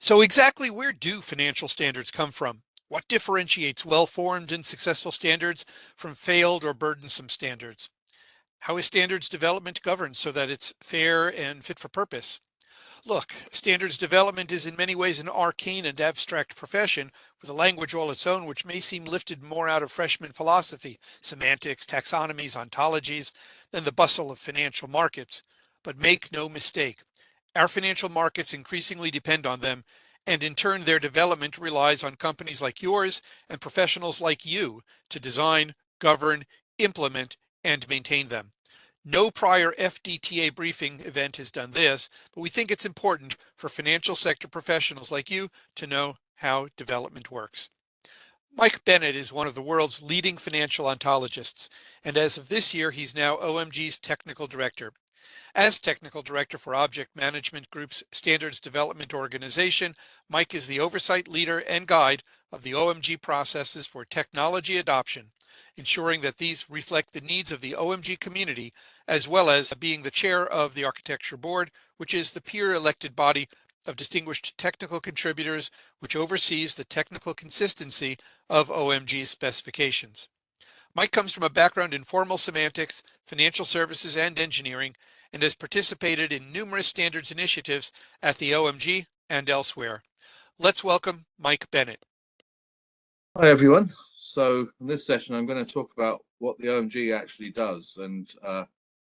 So exactly where do financial standards come from? What differentiates well-formed and successful standards from failed or burdensome standards? How is standards development governed so that it's fair and fit for purpose? Look, standards development is in many ways an arcane and abstract profession with a language all its own, which may seem lifted more out of freshman philosophy, semantics, taxonomies, ontologies, than the bustle of financial markets. But make no mistake, our financial markets increasingly depend on them, and in turn, their development relies on companies like yours and professionals like you to design, govern, implement, and maintain them. No prior FDTA briefing event has done this, but we think it's important for financial sector professionals like you to know how development works. Mike Bennett is one of the world's leading financial ontologists, and as of this year, he's now OMG's technical director. As technical director for Object Management Group's Standards Development Organization, Mike is the oversight leader and guide of the OMG processes for technology adoption, ensuring that these reflect the needs of the OMG community, as well as being the chair of the Architecture Board, which is the peer-elected body of distinguished technical contributors, which oversees the technical consistency of OMG's specifications. Mike comes from a background in formal semantics, financial services, and engineering, and has participated in numerous standards initiatives at the OMG and elsewhere. Let's welcome Mike Bennett. Hi, everyone. So in this session, I'm going to talk about what the OMG actually does and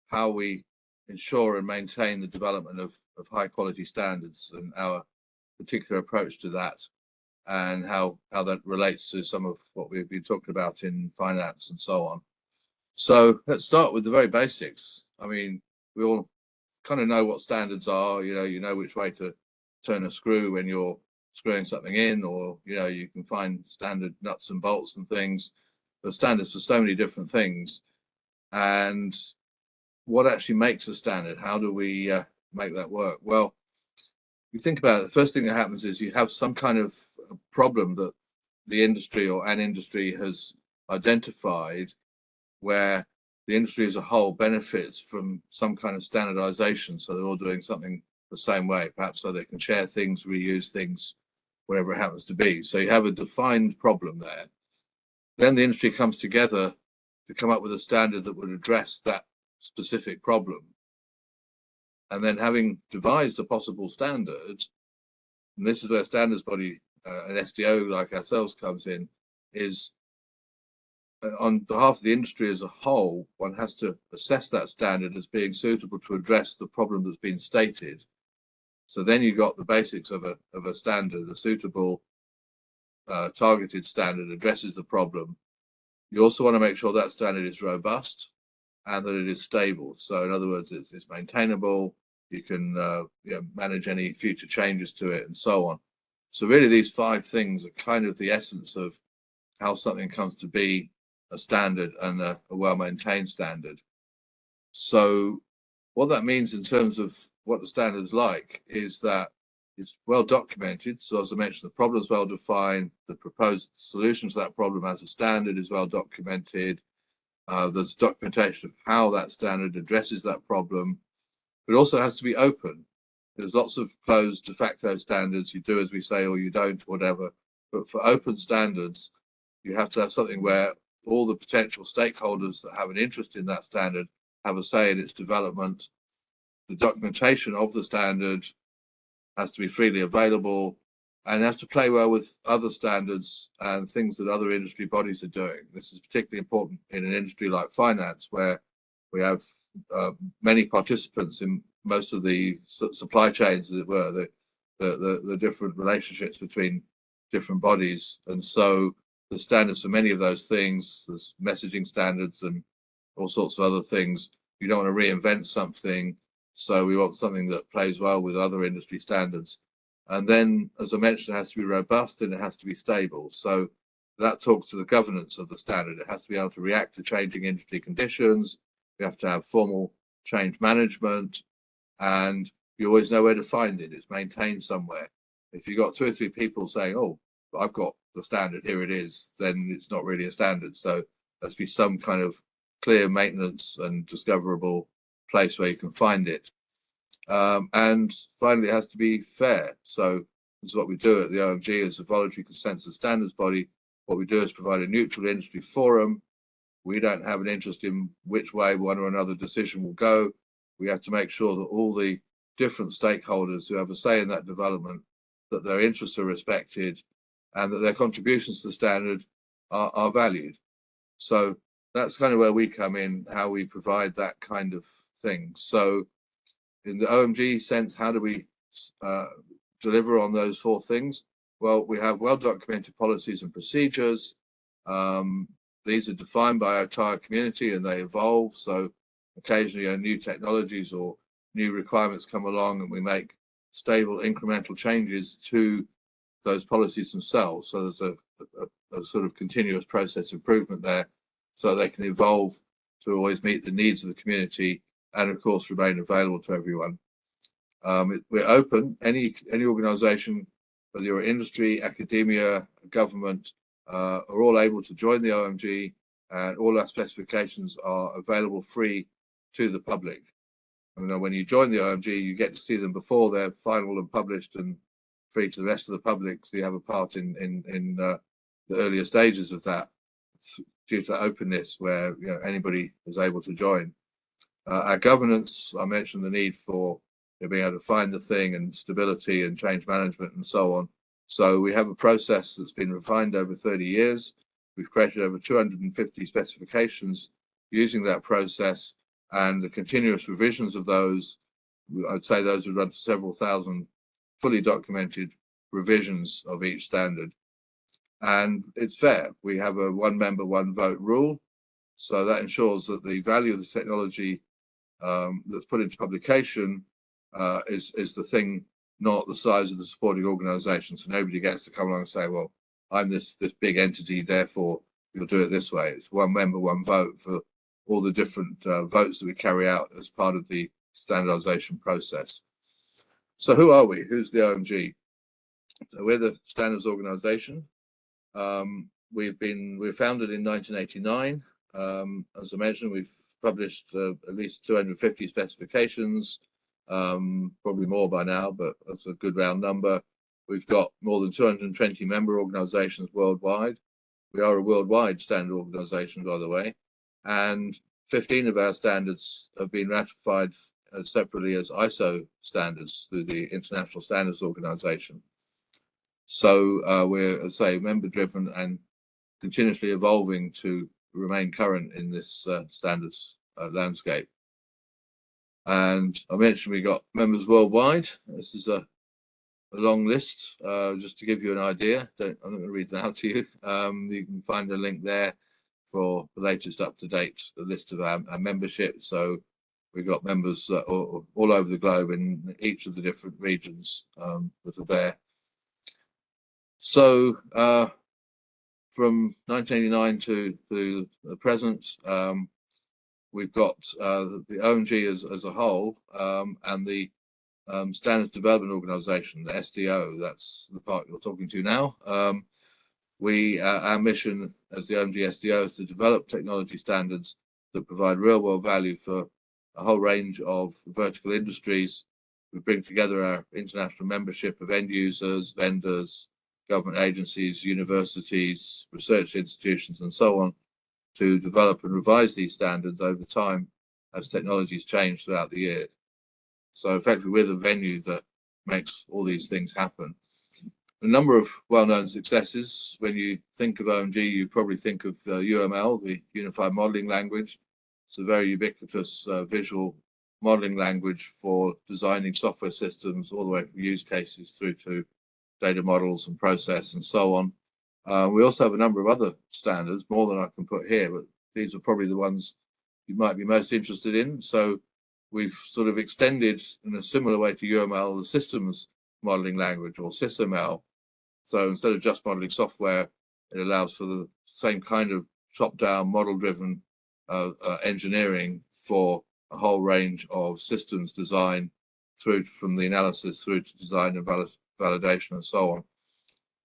how we ensure and maintain the development of high quality standards and our particular approach to that, and how that relates to some of what we've been talking about in finance and so on. So let's start with the very basics. I mean, we all kind of know what standards are. You know which way to turn a screw when you're screwing something in, or you can find standard nuts and bolts and things. But standards for so many different things. And what actually makes a standard? How do we make that work? Well, you think about it, the first thing that happens is you have some kind of problem that the industry or an industry has identified, where the industry as a whole benefits from some kind of standardization. So they're all doing something the same way, perhaps so they can share things, reuse things, whatever it happens to be. So you have a defined problem there. Then the industry comes together to come up with a standard that would address that specific problem. And then, having devised a possible standard, and this is where standards body, an SDO like ourselves comes in, is on behalf of the industry as a whole, one has to assess that standard as being suitable to address the problem that's been stated. So then you've got the basics of a standard. A suitable targeted standard addresses the problem. You also want to make sure that standard is robust and that it is stable. So in other words, it's maintainable. You can manage any future changes to it and so on. So really these 5 things are kind of the essence of how something comes to be a standard and a well-maintained standard. So what that means in terms of what the standard is like is that it's well documented. So as I mentioned, the problem is well defined. The proposed solution to that problem as a standard is well documented. There's documentation of how that standard addresses that problem. But it also has to be open. There's lots of closed de facto standards. You do as we say or you don't, whatever. But for open standards, you have to have something where all the potential stakeholders that have an interest in that standard have a say in its development. The documentation of the standard has to be freely available and has to play well with other standards and things that other industry bodies are doing. This is particularly important in an industry like finance, where we have many participants in most of the supply chains, as it were, the different relationships between different bodies. And so the standards for many of those things, there's messaging standards and all sorts of other things. You don't want to reinvent something. So we want something that plays well with other industry standards. And then, as I mentioned, it has to be robust and it has to be stable. So that talks to the governance of the standard. It has to be able to react to changing industry conditions. You have to have formal change management, and you always know where to find it. It's maintained somewhere. If you've got 2 or 3 people saying, oh, I've got the standard, here it is, then it's not really a standard. So there has to be some kind of clear maintenance and discoverable place where you can find it. And finally, it has to be fair. So This is what we do at the OMG as a voluntary consensus standards body. What we do is provide a neutral industry forum. We don't have an interest in which way one or another decision will go. We have to make sure that all the different stakeholders who have a say in that development, that their interests are respected and that their contributions to the standard are valued. So that's kind of where we come in, how we provide that kind of thing. So in the OMG sense, how do we deliver on those four things? Well, we have well-documented policies and procedures. These are defined by our entire community and they evolve. So occasionally new technologies or new requirements come along and we make stable incremental changes to those policies themselves. So there's a sort of continuous process improvement there so they can evolve to always meet the needs of the community and of course remain available to everyone. We're open, any organization, whether you're industry, academia, government, are all able to join the OMG, and all our specifications are available free to the public. And when you join the OMG, you get to see them before they're final and published and free to the rest of the public, so you have a part in the earlier stages of that due to openness where anybody is able to join. Our governance, I mentioned the need for being able to find the thing and stability and change management and so on. So we have a process that's been refined over 30 years. We've created over 250 specifications using that process, and the continuous revisions of those, I'd say those would run to several thousand fully documented revisions of each standard. And it's fair. We have a one member, one vote rule. So that ensures that the value of the technology that's put into publication is the thing, not the size of the supporting organization. So nobody gets to come along and say, well, I'm this big entity, therefore you'll do it this way. It's one member, one vote for all the different votes that we carry out as part of the standardization process. So who are we? Who's the OMG? So we're the standards organization. We're founded in 1989. As I mentioned, we've published at least 250 specifications, probably more by now, but that's a good round number. We've got more than 220 member organizations worldwide. We are a worldwide standard organization, by the way, and 15 of our standards have been ratified separately as ISO standards through the International Standards Organization. So we're, as I say, member driven and continuously evolving to remain current in this standards landscape. And I mentioned we got members worldwide. This is a long list, just to give you an idea. I'm not going to read them out to you. You can find a link there for the latest up-to-date list of our membership. So we've got members all over the globe in each of the different regions that are there. So from 1989 to the present, we've got the OMG as a whole, and the Standards Development Organization, the SDO. That's the part you're talking to now. Our mission as the OMG SDO is to develop technology standards that provide real-world value for a whole range of vertical industries. We bring together our international membership of end users, vendors, government agencies, universities, research institutions, and so on, to develop and revise these standards over time as technologies change throughout the year. So effectively, we're the venue that makes all these things happen. A number of well-known successes. When you think of OMG, you probably think of UML, the Unified Modeling Language. It's a very ubiquitous visual modeling language for designing software systems, all the way from use cases through to data models and process and so on. We also have a number of other standards, more than I can put here, but these are probably the ones you might be most interested in. So we've sort of extended in a similar way to UML, the systems modeling language, or SysML. So instead of just modeling software, it allows for the same kind of top-down model-driven engineering for a whole range of systems design, from the analysis through to design and validation and so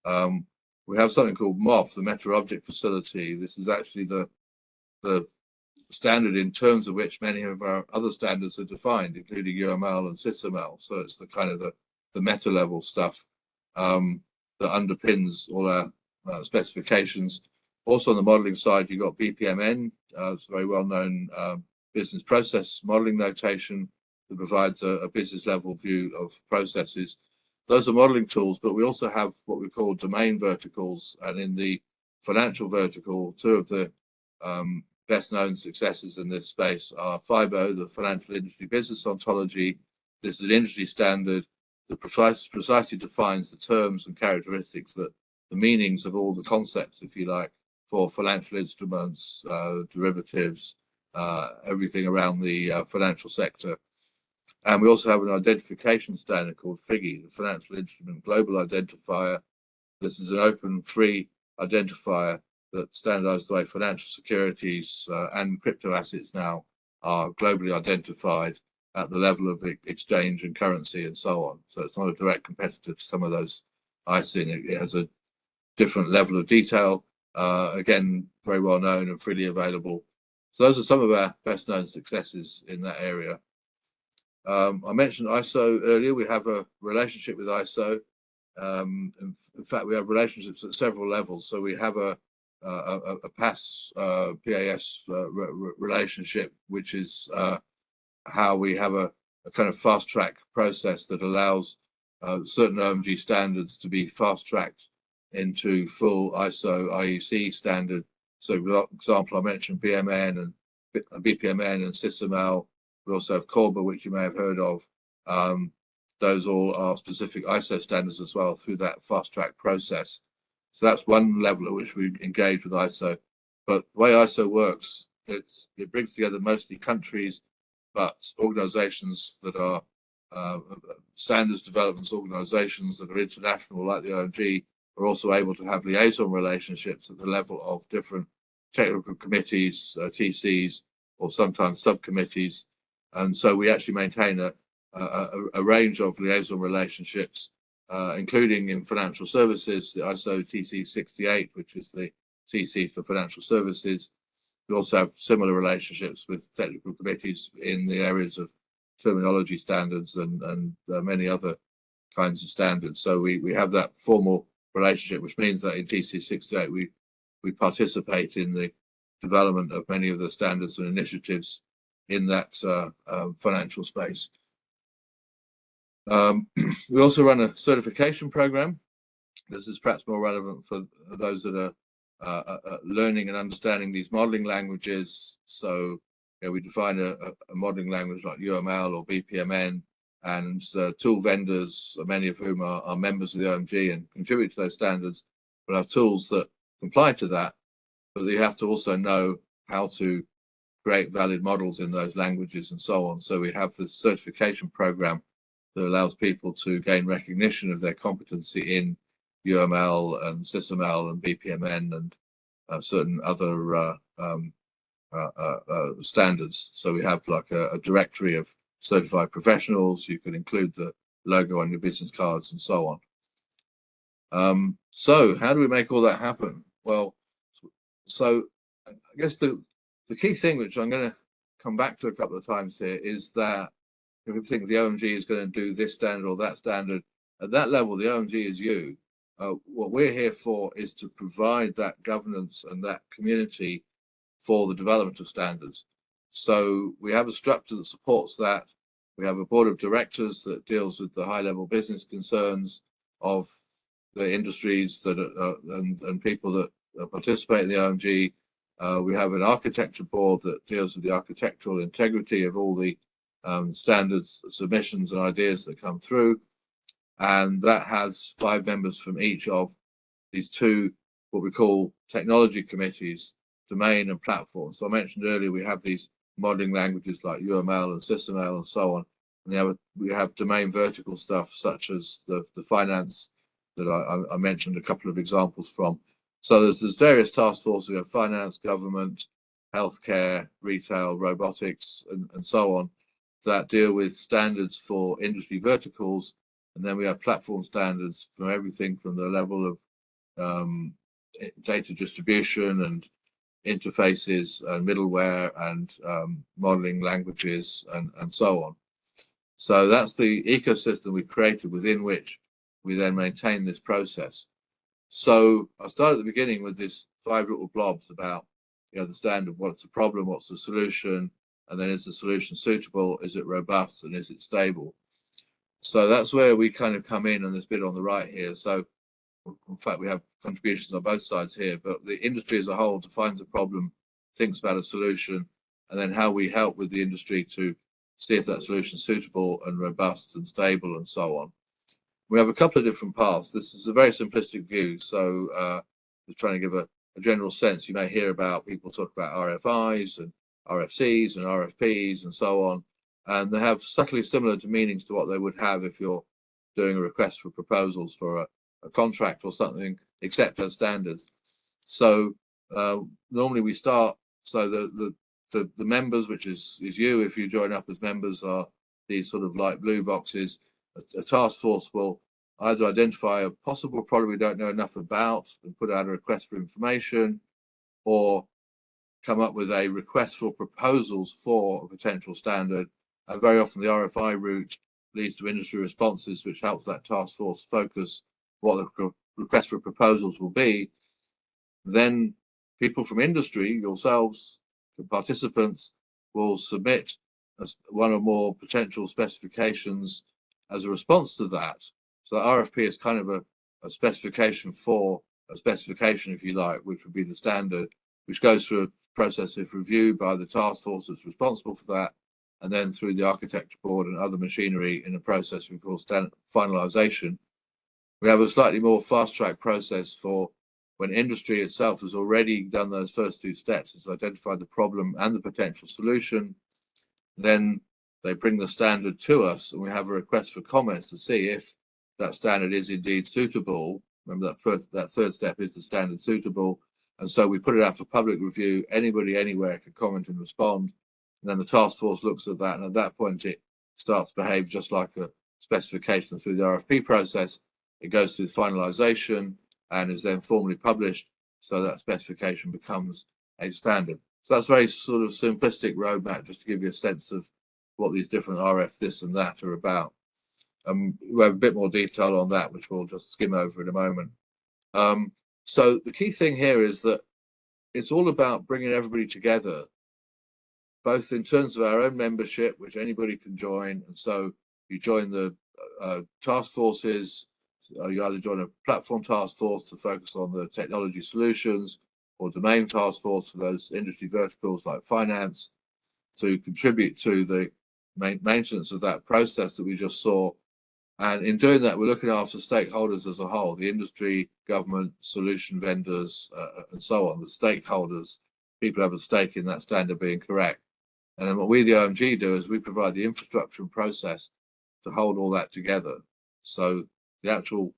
on. We have something called MOF, the Meta Object Facility. This is actually the standard in terms of which many of our other standards are defined, including UML and SysML. So it's the kind of the meta level stuff. that underpins all our specifications. Also on the modeling side, you've got BPMN. It's a very well-known business process modeling notation that provides a business level view of processes. Those are modeling tools, but we also have what we call domain verticals. And in the financial vertical, two of the best known successes in this space are FIBO, the Financial Industry Business Ontology. This is an industry standard that precisely defines the terms and characteristics, that the meanings of all the concepts, if you like, for financial instruments, derivatives, everything around the financial sector. And we also have an identification standard called FIGI, the Financial Instrument Global Identifier. This is an open, free identifier that standardizes the way financial securities and crypto assets now are globally identified at the level of exchange and currency and so on. So it's not a direct competitor to some of those ISIN. It has a different level of detail, again, very well known and freely available. So those are some of our best known successes in that area. I mentioned ISO earlier. We have a relationship with ISO. In fact, we have relationships at several levels. So we have a PAS relationship, which is how we have a kind of fast track process that allows certain OMG standards to be fast tracked into full ISO IEC standard. So, for example, I mentioned BPMN and SysML. We also have CORBA, which you may have heard of. Those all are specific ISO standards as well through that fast track process. So that's one level at which we engage with ISO. But the way ISO works, it brings together mostly countries, but organizations that are standards development organizations that are international, like the OMG, are also able to have liaison relationships at the level of different technical committees, TCs, or sometimes subcommittees. And so we actually maintain a range of liaison relationships, including in financial services, the ISO TC 68, which is the TC for financial services. We also have similar relationships with technical committees in the areas of terminology standards and many other kinds of standards. So we have that formal relationship, which means that in TC 68 we participate in the development of many of the standards and initiatives in that financial space. We also run a certification program. This is perhaps more relevant for those that are learning and understanding these modeling languages. So we define a modeling language like UML or BPMN, and tool vendors, many of whom are members of the OMG and contribute to those standards, will have tools that comply to that, but you have to also know how to create valid models in those languages and so on. So we have this certification program that allows people to gain recognition of their competency in UML and SysML and BPMN and certain other standards. So we have like a directory of certified professionals. You can include the logo on your business cards and so on. So how do we make all that happen? Well, so I guess the key thing, which I'm going to come back to a couple of times here, is that if we think the OMG is going to do this standard or that standard, at that level, the OMG is you. What we're here for is to provide that governance and that community for the development of standards. So we have a structure that supports that. We have a board of directors that deals with the high-level business concerns of the industries that and people that participate in the OMG. We have an architecture board that deals with the architectural integrity of all the standards, submissions, and ideas that come through. And that has 5 members from each of these 2, what we call technology committees, domain and platform. So I mentioned earlier, we have these modeling languages like UML and SysML and so on. And we have domain vertical stuff, such as the finance that I mentioned a couple of examples from. So there's various task forces. We have finance, government, healthcare, retail, robotics, and so on, that deal with standards for industry verticals. And then we have platform standards from everything from the level of data distribution and interfaces and middleware and modeling languages and so on. So that's the ecosystem we've created within which we then maintain this process. So I started at the beginning with this 5 little blobs about, the standard, what's the problem, what's the solution, and then is the solution suitable, is it robust, and is it stable? So that's where we kind of come in on this bit on the right here. So in fact, we have contributions on both sides here, but the industry as a whole defines a problem, thinks about a solution, and then how we help with the industry to see if that solution is suitable and robust and stable and so on. We have a couple of different paths. This is a very simplistic view, so just trying to give a general sense. You may hear about people talk about RFIs and RFCs and RFPs and so on, and they have subtly similar meanings to what they would have if you're doing a request for proposals for a contract or something, except as standards. So normally we start, so the members, which is you if you join up as members, are these sort of light blue boxes. A task force will either identify a possible problem we don't know enough about and put out a request for information, or come up with a request for proposals for a potential standard. And very often the RFI route leads to industry responses, which helps that task force focus what the request for proposals will be. Then people from industry, yourselves, participants, will submit one or more potential specifications as a response to that. So the RFP is kind of a specification for a specification, if you like, which would be the standard, which goes through a process of review by the task force that's responsible for that, and then through the architecture board and other machinery in a process we call standard finalization. We have a slightly more fast-track process for when industry itself has already done those first 2 steps, has identified the problem and the potential solution. Then they bring the standard to us, and we have a request for comments to see if that standard is indeed suitable. Remember that third step is the standard suitable, and so we put it out for public review. Anybody anywhere can comment and respond, and then the task force looks at that, and at that point it starts to behave just like a specification through the RFP process. It goes through finalization and is then formally published, so that specification becomes a standard. So that's very sort of simplistic roadmap, just to give you a sense of what these different RF this and that are about. We have a bit more detail on that, which we'll just skim over in a moment. So the key thing here is that it's all about bringing everybody together, both in terms of our own membership, which anybody can join. And so you join the task forces, you either join a platform task force to focus on the technology solutions, or domain task force for those industry verticals like finance, to contribute to the maintenance of that process that we just saw. And in doing that, we're looking after stakeholders as a whole, the industry, government, solution vendors, and so on, the stakeholders. People have a stake in that standard being correct. And then what we, the OMG, do is we provide the infrastructure and process to hold all that together. So the actual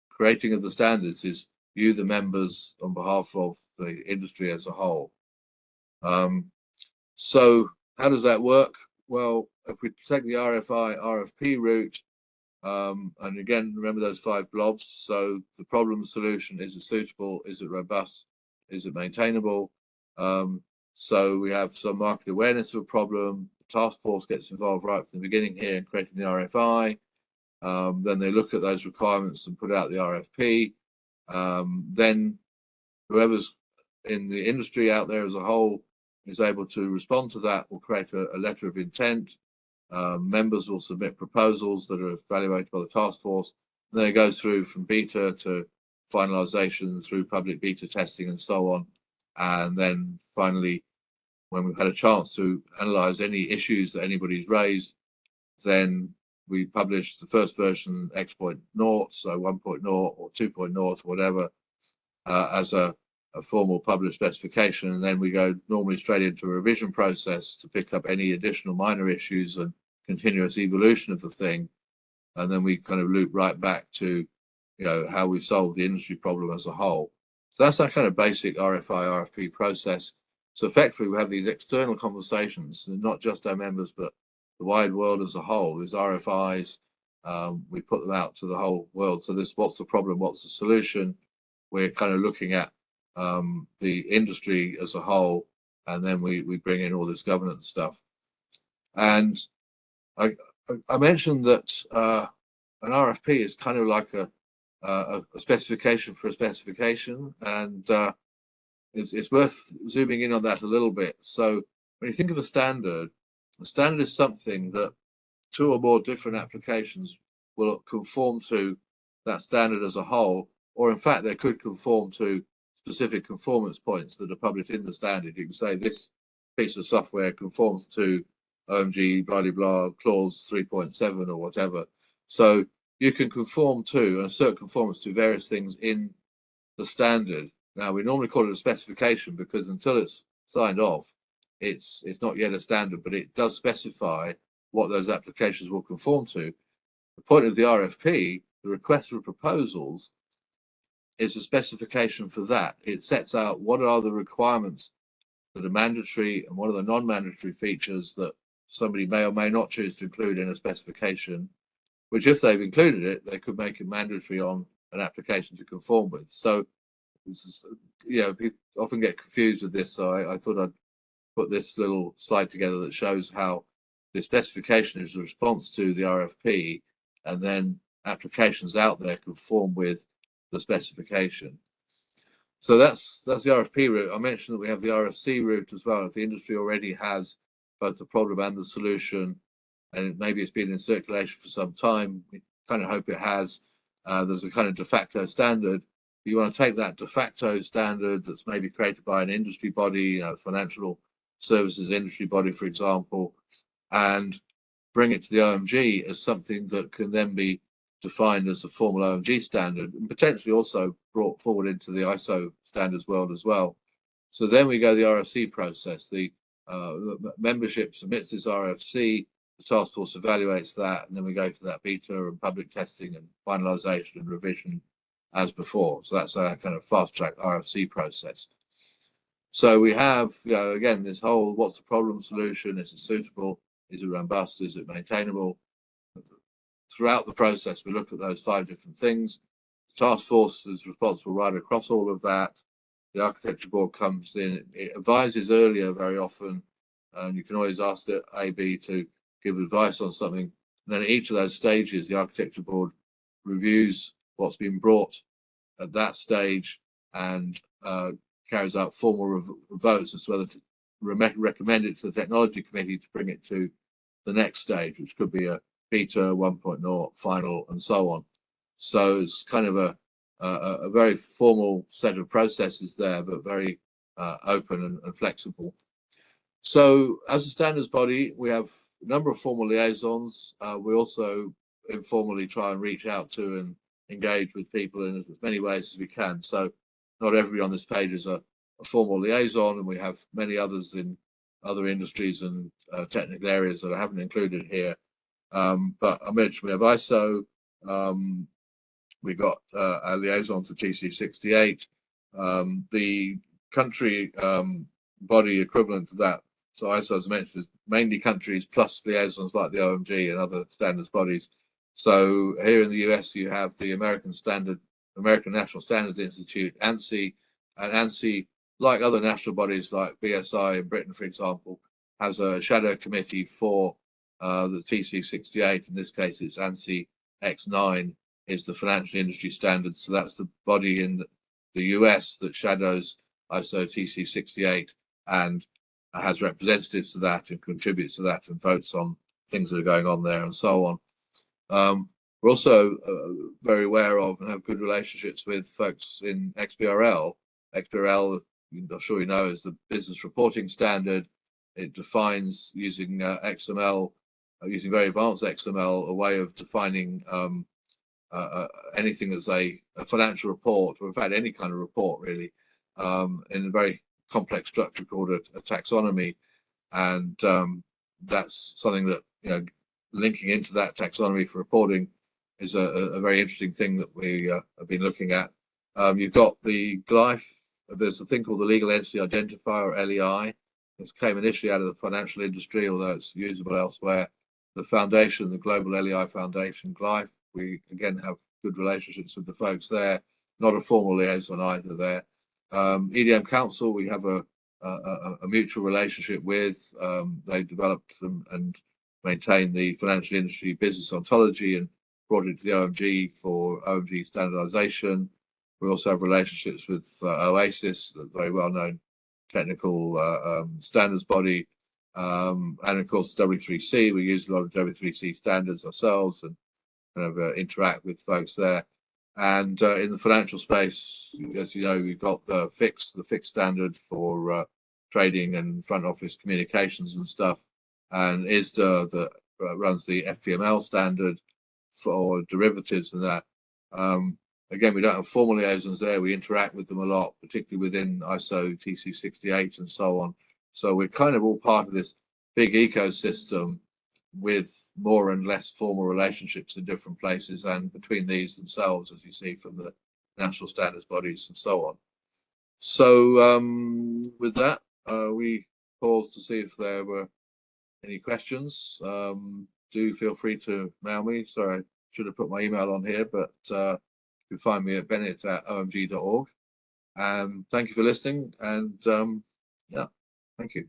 creating of the standards is you, the members, on behalf of the industry as a whole. So how does that work? Well, if we take the RFI, RFP route, and again, remember those 5 blobs. So the problem, solution, is it suitable? Is it robust? Is it maintainable? So we have some market awareness of a problem. The task force gets involved right from the beginning here in creating the RFI. Then they look at those requirements and put out the RFP. Then whoever's in the industry out there as a whole is able to respond to that, will create a letter of intent. Members will submit proposals that are evaluated by the task force. And then it goes through from beta to finalization, through public beta testing and so on. And then finally, when we've had a chance to analyze any issues that anybody's raised, then we publish the first version X.0, so 1.0 or 2.0 or whatever, as a formal published specification. And then we go normally straight into a revision process to pick up any additional minor issues and continuous evolution of the thing. And then we kind of loop right back to, how we solve the industry problem as a whole. So that's our kind of basic RFI, RFP process. So effectively, we have these external conversations, and not just our members, but the wide world as a whole. There's RFIs, we put them out to the whole world. So this, what's the problem? What's the solution? We're kind of looking at the industry as a whole, and then we bring in all this governance stuff. And I mentioned that an RFP is kind of like a specification for a specification, and it's worth zooming in on that a little bit. So when you think of a standard is something that two or more different applications will conform to that standard as a whole, or in fact they could conform to specific conformance points that are published in the standard. You can say this piece of software conforms to OMG blah blah blah clause 3.7 or whatever. So you can conform to and assert conformance to various things in the standard. Now we normally call it a specification because until it's signed off, it's not yet a standard, but it does specify what those applications will conform to. The point of the RFP, the request for proposals, is a specification for that. It sets out what are the requirements that are mandatory and what are the non-mandatory features that somebody may or may not choose to include in a specification, which if they've included it, they could make it mandatory on an application to conform with. So this is, people often get confused with this. So I thought I'd put this little slide together that shows how the specification is a response to the RFP, and then applications out there conform with the specification. So that's the RFP route. I mentioned that we have the RFC route as well. If the industry already has both the problem and the solution, and maybe it's been in circulation for some time, we kind of hope it has. There's a kind of de facto standard. You want to take that de facto standard that's maybe created by an industry body, financial services industry body, for example, and bring it to the OMG as something that can then be defined as a formal OMG standard, and potentially also brought forward into the ISO standards world as well. So then we go the RFC process. The membership submits this RFC, the task force evaluates that, and then we go to that beta and public testing and finalization and revision as before. So that's a kind of fast track RFC process. So we have, again, this whole what's the problem solution? Is it suitable? Is it robust? Is it maintainable? Throughout the process, we look at those 5 different things. The task force is responsible right across all of that. The architecture board comes in, it advises earlier very often, and you can always ask the AB to give advice on something. And then at each of those stages, the architecture board reviews what's been brought at that stage and carries out formal votes as to whether to recommend it to the technology committee to bring it to the next stage, which could be a beta 1.0 final and so on. So it's kind of a very formal set of processes there, but very open and flexible. So as a standards body, we have a number of formal liaisons. We also informally try and reach out to and engage with people in as many ways as we can. So not everybody on this page is a formal liaison, and we have many others in other industries and technical areas that I haven't included here. But I mentioned we have ISO, we got a liaison to TC68, the country body equivalent to that. So ISO, as I mentioned, is mainly countries plus liaisons like the OMG and other standards bodies. So here in the US, you have the American National Standards Institute, ANSI, and ANSI, like other national bodies like BSI in Britain, for example, has a shadow committee for the TC68. In this case, it's ANSI X9 is the financial industry standards. So that's the body in the US that shadows ISO TC68 and has representatives to that and contributes to that and votes on things that are going on there and so on. We're also very aware of and have good relationships with folks in XBRL. XBRL, I'm sure you know, is the business reporting standard. It defines using XML, using very advanced XML, a way of defining anything that's a financial report, or in fact any kind of report really, in a very complex structure called a taxonomy. And that's something that, linking into that taxonomy for reporting is a very interesting thing that we have been looking at. You've got the GLIFE. There's a thing called the Legal Entity Identifier, or LEI. This came initially out of the financial industry, although it's usable elsewhere. The foundation, the Global LEI Foundation, GLIFE, we again have good relationships with the folks there. Not a formal liaison either there. EDM Council, we have a mutual relationship with. They developed and maintain the financial industry business ontology and brought it to the OMG for OMG standardization. We also have relationships with OASIS, a very well-known technical standards body, and of course W3C. We use a lot of W3C standards ourselves and kind of interact with folks there. And in the financial space, as you know, we've got the FIX standard for trading and front office communications and stuff, and ISDA that runs the FPML standard for derivatives and that. Again, we don't have formal liaisons there. We interact with them a lot, particularly within ISO TC68 and so on. So we're kind of all part of this big ecosystem with more and less formal relationships in different places and between these themselves, as you see from the national standards bodies and so on. So with that, we paused to see if there were any questions. Do feel free to mail me. Sorry, I should have put my email on here, but you can find me at bennett@omg.org. Thank you for listening, and yeah, thank you.